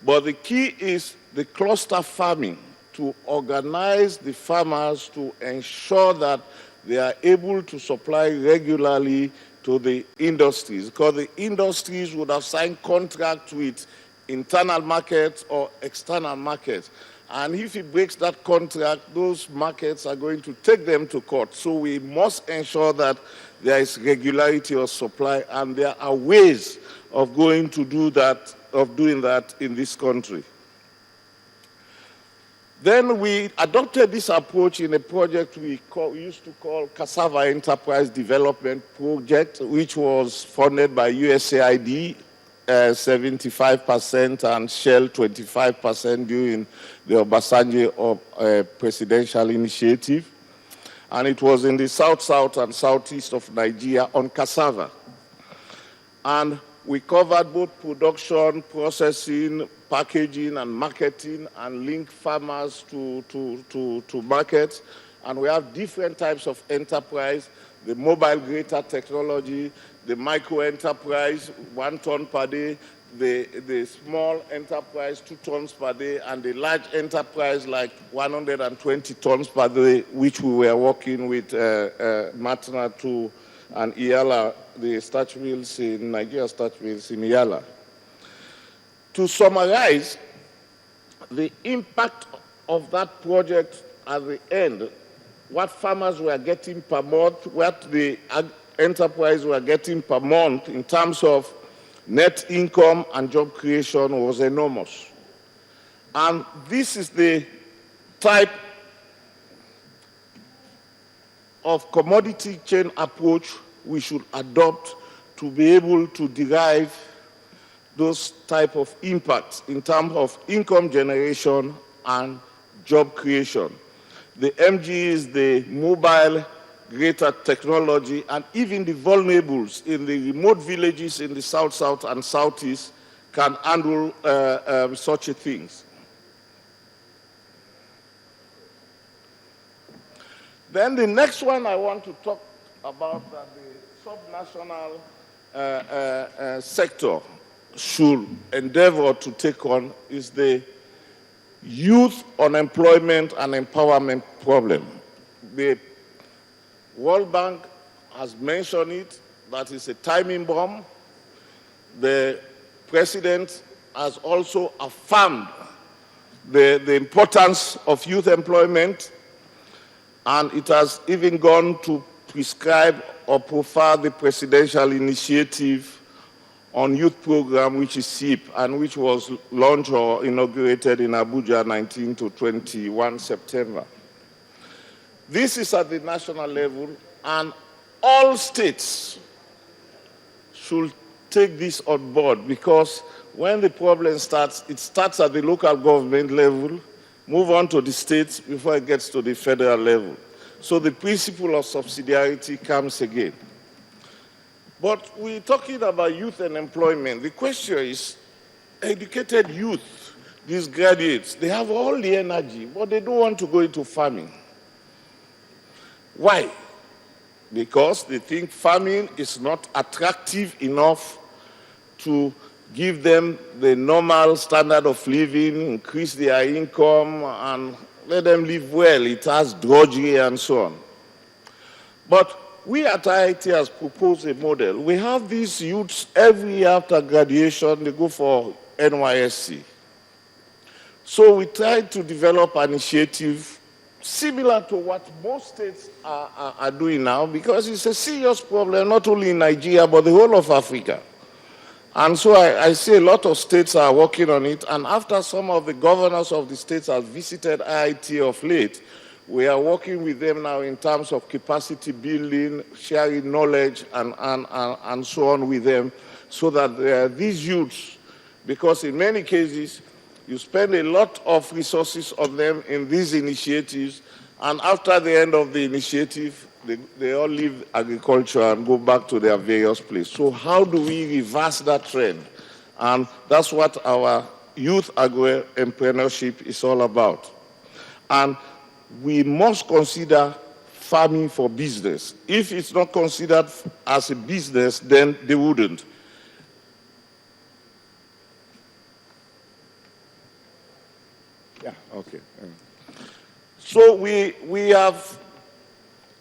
But the key is the cluster farming, to organize the farmers to ensure that they are able to supply regularly to the industries, because the industries would have signed contracts with internal markets or external markets. And if he breaks that contract, those markets are going to take them to court. So we must ensure that there is regularity of supply, and there are ways of going to do that, of doing that in this country. Then we adopted this approach in a project we used to call Cassava Enterprise Development Project, which was funded by USAID, 75% and Shell 25% during the Obasanjo presidential initiative. And it was in the south and southeast of Nigeria on cassava. And we covered both production, processing, packaging, and marketing, and link farmers to markets. And we have different types of enterprise: the mobile greater technology, the micro enterprise, 1 ton per day, the small enterprise, 2 tons per day, and the large enterprise like 120 tons per day, which we were working with Matna to and Iyala, the starch mills in Nigeria, starch mills in Iyala. To summarize, the impact of that project at the end, what farmers were getting per month, what the enterprise were getting per month in terms of net income and job creation was enormous. And this is the type of commodity chain approach we should adopt to be able to derive those type of impacts in terms of income generation and job creation. The MG is the mobile greater technology, and even the vulnerables in the remote villages in the south and southeast can handle such things. Then the next one I want to talk about that the subnational sector should endeavor to take on is the youth unemployment and empowerment problem. The World Bank has mentioned it, that is a timing bomb. The president has also affirmed the importance of youth employment, and it has even gone to prescribe or prefer the presidential initiative on youth program, which is SIP, and which was launched or inaugurated in Abuja 19 to 21 September. This is at the national level, and all states should take this on board, because when the problem starts, it starts at the local government level, move on to the states before it gets to the federal level. So the principle of subsidiarity comes again. But we're talking about youth and employment. The question is, educated youth, these graduates, they have all the energy, but they don't want to go into farming. Why? Because they think farming is not attractive enough to give them the normal standard of living, increase their income, and let them live well. It has drudgery and so on. But we at IIT has proposed a model. We have these youths every year after graduation, they go for NYSC. So we tried to develop an initiative similar to what most states are doing now, because it's a serious problem, not only in Nigeria, but the whole of Africa. And so I see a lot of states are working on it, and after some of the governors of the states have visited IIT of late, we are working with them now in terms of capacity building, sharing knowledge, and so on with them, so that these youths, because in many cases, you spend a lot of resources on them in these initiatives, and after the end of the initiative, they all leave agriculture and go back to their various places. So how do we reverse that trend? And that's what our youth agro-entrepreneurship is all about. And we must consider farming for business. If it's not considered as a business, then they wouldn't. Yeah, okay. So we have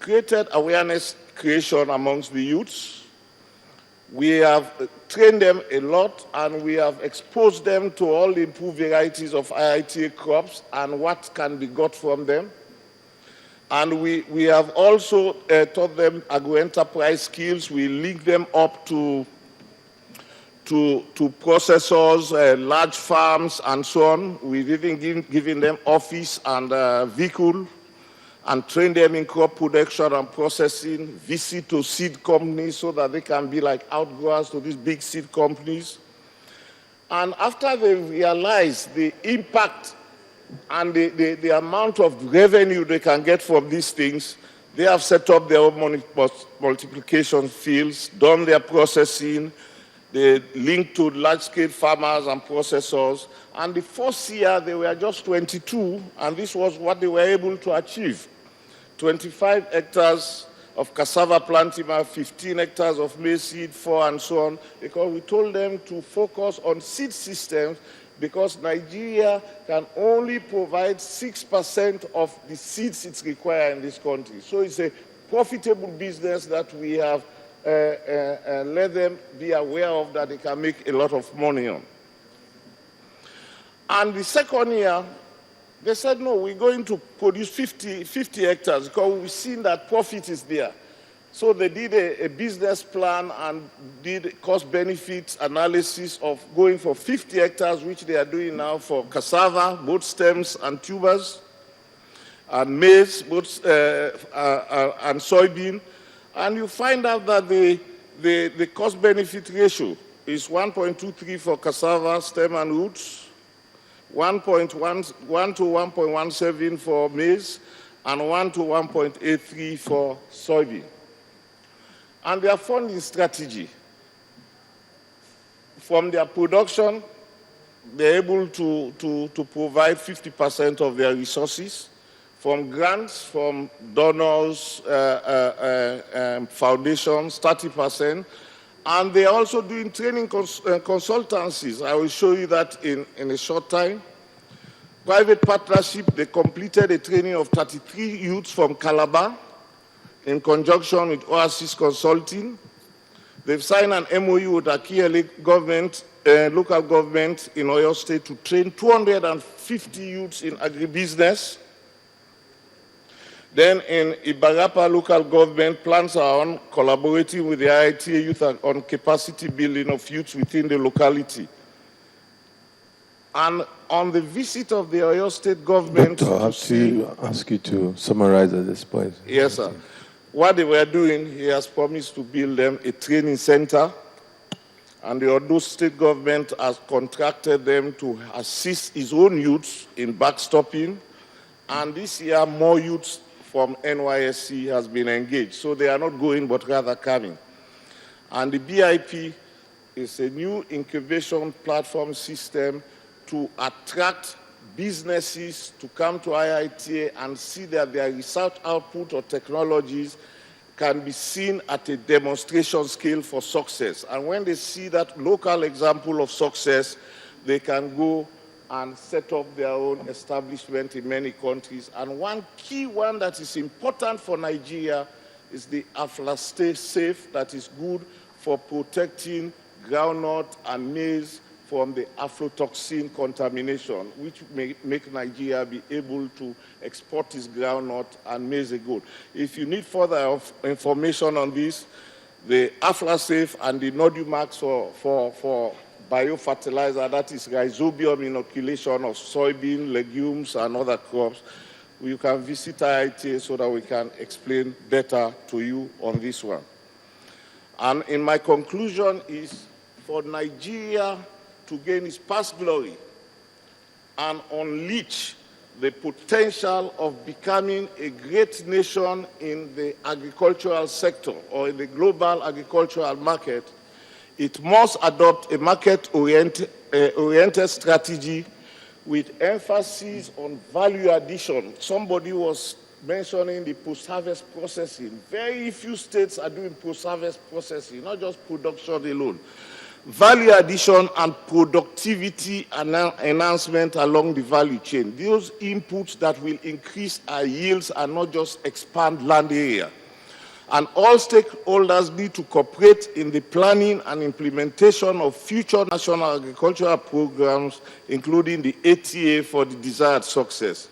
created awareness creation amongst the youths. We have trained them a lot, and we have exposed them to all the improved varieties of IITA crops and what can be got from them. And we have also taught them agro-enterprise skills. We link them up to processors, large farms, and so on. We've even given them office and vehicle, and train them in crop production and processing, visit to seed companies so that they can be like outgrowers to these big seed companies. And after they realize the impact and the amount of revenue they can get from these things, they have set up their own multiplication fields, done their processing, they linked to large-scale farmers and processors. And the first year, they were just 22, and this was what they were able to achieve. 25 hectares of cassava planting, 15 hectares of maize seed, 4 and so on, because we told them to focus on seed systems, because Nigeria can only provide 6% of the seeds it's required in this country. So it's a profitable business that we have let them be aware of, that they can make a lot of money on. And the second year, they said, no, we're going to produce 50 hectares because we've seen that profit is there. So they did a business plan and did cost-benefit analysis of going for 50 hectares, which they are doing now for cassava, both stems and tubers, and maize, both, and soybean. And you find out that the cost-benefit ratio is 1.23 for cassava, stem and roots, 1.1 to 1.17 for maize, and 1 to 1.83 for soybean. And their funding strategy, from their production, they're able to provide 50% of their resources, from grants, from donors, foundations, 30%. And they're also doing training consultancies. I will show you that in a short time. Private partnership, they completed a training of 33 youths from Calabar in conjunction with Oasis Consulting. They've signed an MOU with Akiele government, local government in Oyo State to train 250 youths in agribusiness. Then in Ibarapa local government, plans are on collaborating with the IITA youth on capacity building of youth within the locality. And on the visit of the Oyo State government, Doctor, I have to ask you to summarize at this point. Yes, sir. What they were doing, he has promised to build them a training center, and the Oyo State government has contracted them to assist his own youths in backstopping, and this year more youths from NYSC has been engaged. So they are not going, but rather coming. And the BIP is a new incubation platform system to attract businesses to come to IITA and see that their research output or technologies can be seen at a demonstration scale for success. And when they see that local example of success, they can go and set up their own establishment in many countries. And one key one that is important for Nigeria is the Prt7 that is good for protecting groundnut and maize from the aflatoxin contamination, which may make Nigeria be able to export its groundnut and maize good. If you need further information on this, the Prt7 and the Nodumax for biofertilizer, that is rhizobium inoculation of soybean, legumes, and other crops, you can visit IITA so that we can explain better to you on this one. And in my conclusion is for Nigeria to gain its past glory and unleash the potential of becoming a great nation in the agricultural sector or in the global agricultural market, it must adopt a market-oriented strategy with emphasis on value addition. Somebody was mentioning the post-harvest processing. Very few states are doing post-harvest processing, not just production alone. value addition and productivity enhancement along the value chain. Those inputs that will increase our yields and not just expand land area. And all stakeholders need to cooperate in the planning and implementation of future national agricultural programs, including the ATA for the desired success.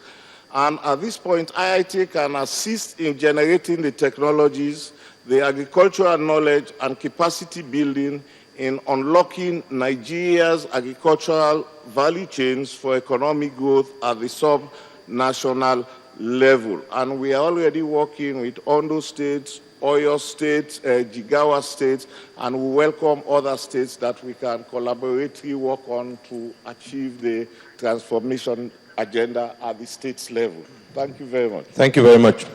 And at this point, IIT can assist in generating the technologies, the agricultural knowledge and capacity building in unlocking Nigeria's agricultural value chains for economic growth at the sub-national level. And we are already working with Ondo State, Oyo State, Jigawa State, and we welcome other states that we can collaboratively work on to achieve the transformation agenda at the states level. Thank you very much. Thank you very much.